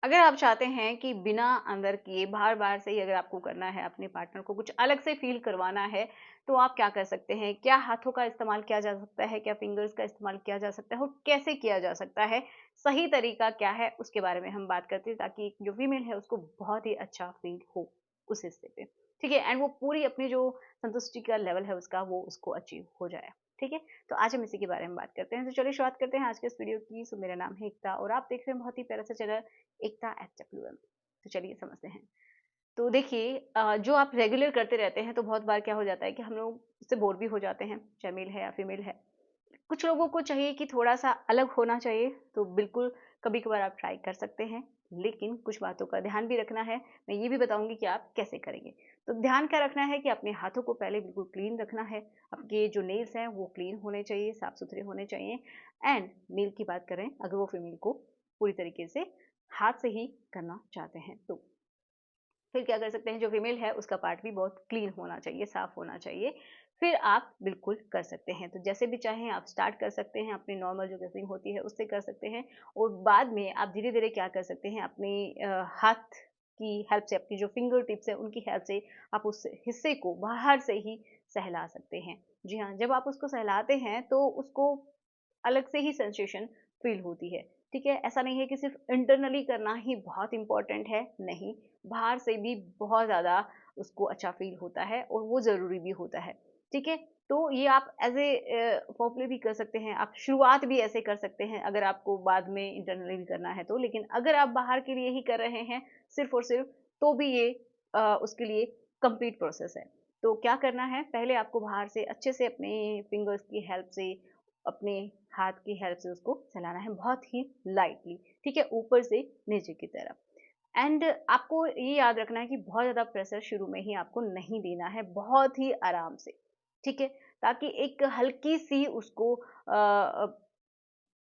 अगर आप चाहते हैं कि बिना अंदर किए बाहर-बाहर से ही अगर आपको करना है, अपने पार्टनर को कुछ अलग से फ़ील करवाना है, तो आप क्या कर सकते हैं? क्या हाथों का इस्तेमाल किया जा सकता है? क्या फ़िंगर्स का इस्तेमाल किया जा सकता है? और कैसे किया जा सकता है? सही तरीका क्या है? उसके बारे में हम बात करते हैं, ताकि जो फीमेल है उसको बहुत ही अच्छा फ़ील हो उस हिस्से पे। ठीक है? एंड वो पूरी अपनी जो संतुष्टि का लेवल है उसका, वो उसको अचीव हो जाए। ठीक है? तो आज हम इसी के बारे में बात करते हैं। तो चलिए शुरुआत करते हैं आज के इस वीडियो की। सो मेरा नाम है एकता और आप देख रहे हैं बहुत ही प्यारा सा चैनल एकता एट WM। तो चलिए समझते हैं। तो देखिए, जो आप रेगुलर करते रहते हैं तो बहुत बार क्या हो जाता है कि हम लोग उससे बोर भी हो जाते हैं, चाहे मेल है या फीमेल है। कुछ लोगों को चाहिए कि थोड़ा-सा अलग होना चाहिए, तो बिल्कुल कभी-कभार आप ट्राई कर सकते हैं, लेकिन कुछ बातों का ध्यान भी रखना है। मैं ये भी बताऊँगी कि आप कैसे करेंगे। तो ध्यान क्या रखना है कि अपने हाथों को पहले बिल्कुल क्लीन रखना है, आपके जो नेल्स हैं वो क्लीन होने चाहिए, साफ-सुथरे होने चाहिए। एंड नेल की बात करें, अगर वो फीमेल को पूरी तरीके से हाथ से ही करना चाहते हैं तो। फिर क्या कर सकते हैं, जो फीमेल है उसका पार्ट भी बहुत क्लीन होना चाहिए, साफ होना चाहिए। फिर आप बिल्कुल कर सकते हैं। तो जैसे भी चाहें आप स्टार्ट कर सकते हैं, अपनी नॉर्मल जो कटिंग होती है उससे कर सकते हैं। और बाद में आप धीरे-धीरे क्या कर सकते हैं, अपने हाथ की हेल्प से, अपनी जो फिंगर टिप्स है उनकी हेल्प से आप उस हिस्से को बाहर से ही सहला सकते हैं। जी हाँ, जब आप उसको सहलाते हैं तो उसको अलग से ही सेंसेशन फील होती है। ठीक है? ऐसा नहीं है कि सिर्फ़ इंटरनली करना ही बहुत इम्पोर्टेंट है, नहीं। बाहर से भी बहुत ज़्यादा उसको अच्छा फ़ील होता है और वो ज़रूरी भी होता है। ठीक है? तो ये आप एज़ फ़ोरप्ले भी कर सकते हैं, आप शुरुआत भी ऐसे कर सकते हैं अगर आपको बाद में इंटरनली भी करना है तो। लेकिन अगर आप बाहर के लिए ही कर रहे हैं सिर्फ़ और सिर्फ़, तो भी ये उसके लिए कंप्लीट प्रोसेस है। तो क्या करना है, पहले आपको बाहर से अच्छे से अपने फिंगर्स की हेल्प से, अपने हाथ की हेल्प से उसको चलाना है बहुत ही लाइटली। ठीक है? ऊपर से नीचे की तरफ। एंड आपको ये याद रखना है कि बहुत ज़्यादा प्रेशर शुरू में ही आपको नहीं देना है, बहुत ही आराम से। ठीक है? ताकि एक हल्की-सी उसको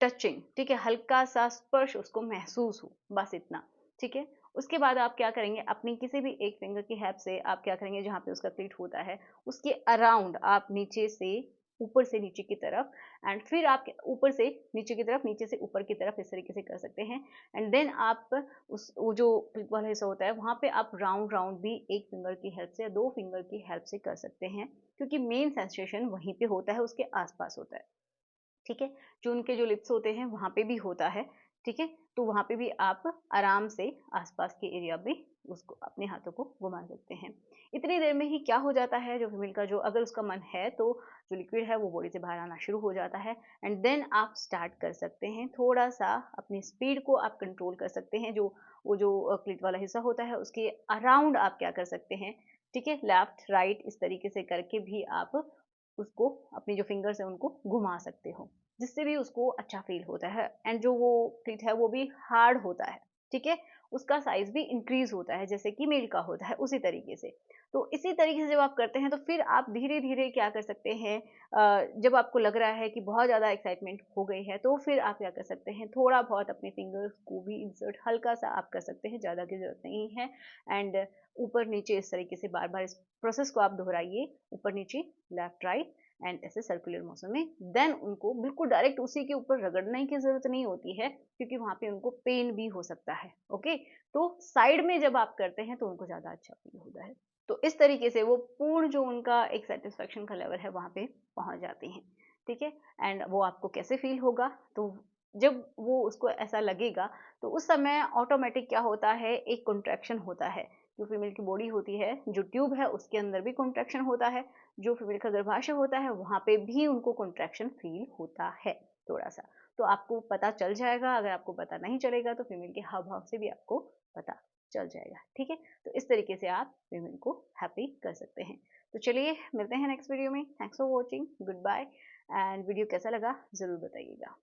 टचिंग, ठीक है? हल्का-सा स्पर्श उसको महसूस हो, बस इतना। ठीक है? उसके बाद आप क्या करेंगे, अपनी किसी भी एक फिंगर की हेल्प से आप क्या करेंगे, जहाँ पे उसका क्लीट होता है, उसके अराउंड आप नीचे से ऊपर से नीचे की तरफ, एंड फिर आप ऊपर से नीचे की तरफ, नीचे से ऊपर की तरफ इस तरीके से कर सकते हैं। एंड देन आप उस वो जो क्लिक वाला हिस्सा होता है वहाँ पे आप राउंड राउंड भी एक फिंगर की हेल्प से या दो फिंगर की हेल्प से कर सकते हैं, क्योंकि मेन सेंसेशन वहीं पे होता है, उसके आसपास होता है। ठीक है? जो उनके जो लिप्स होते हैं वहाँ पे भी होता है। ठीक है? तो वहाँ पे भी आप आराम से आसपास के एरिया में उसको अपने हाथों को घुमा सकते हैं। इतनी देर में ही क्या हो जाता है, जो फीमेल का जो अगर उसका मन है तो जो लिक्विड है वो बॉडी से बाहर आना शुरू हो जाता है। एंड देन आप स्टार्ट कर सकते हैं, थोड़ा-सा अपनी स्पीड को आप कंट्रोल कर सकते हैं। जो वो जो क्लिट वाला हिस्सा होता है उसके अराउंड आप क्या कर सकते हैं, ठीक है? लेफ्ट, राइट इस तरीके से करके भी आप उसको अपनी जो फिंगर्स हैं उनको घुमा सकते हो, जिससे भी उसको अच्छा फील होता है। एंड जो वो क्लिट है वो भी हार्ड होता है। ठीक है? उसका साइज भी इंक्रीज होता है, जैसे कि मेल का होता है उसी तरीके से। तो इसी तरीके से जब आप करते हैं तो फिर आप धीरे धीरे क्या कर सकते हैं, जब आपको लग रहा है कि बहुत ज़्यादा एक्साइटमेंट हो गई है तो फिर आप क्या कर सकते हैं, थोड़ा बहुत अपने फिंगर्स को भी इंसर्ट हल्का सा आप कर सकते हैं, ज़्यादा की जरूरत नहीं है। एंड ऊपर नीचे इस तरीके से बार बार इस प्रोसेस को आप दोहराइए, ऊपर नीचे, लेफ्ट राइट, एंड ऐसे सर्कुलर मोशन में। देन उनको बिल्कुल डायरेक्ट उसी के ऊपर रगड़ने की जरूरत नहीं होती है, क्योंकि वहां पे उनको पेन भी हो सकता है। ओके? तो साइड में जब आप करते हैं तो उनको ज्यादा अच्छा फील होता है। तो इस तरीके से वो पूर्ण जो उनका एक सेटिस्फेक्शन का लेवल है वहां पे पहुंच जाती हैं। ठीक है? एंड वो आपको कैसे फील होगा, तो जब वो उसको ऐसा लगेगा तो उस समय ऑटोमेटिक क्या होता है, एक कॉन्ट्रैक्शन होता है। जो फीमेल की बॉडी होती है, जो ट्यूब है उसके अंदर भी कॉन्ट्रैक्शन होता है, जो फीमेल का गर्भाशय होता है वहाँ पे भी उनको कॉन्ट्रैक्शन फील होता है थोड़ा-सा। तो आपको पता चल जाएगा, अगर आपको पता नहीं चलेगा तो फीमेल के हाव-भाव से भी आपको पता चल जाएगा। ठीक है? तो इस तरीके से आप फीमेल को हैप्पी कर सकते हैं। तो चलिए मिलते हैं नेक्स्ट वीडियो में। Thanks for watching, good bye. And video कैसा लगा ज़रूर बताइएगा।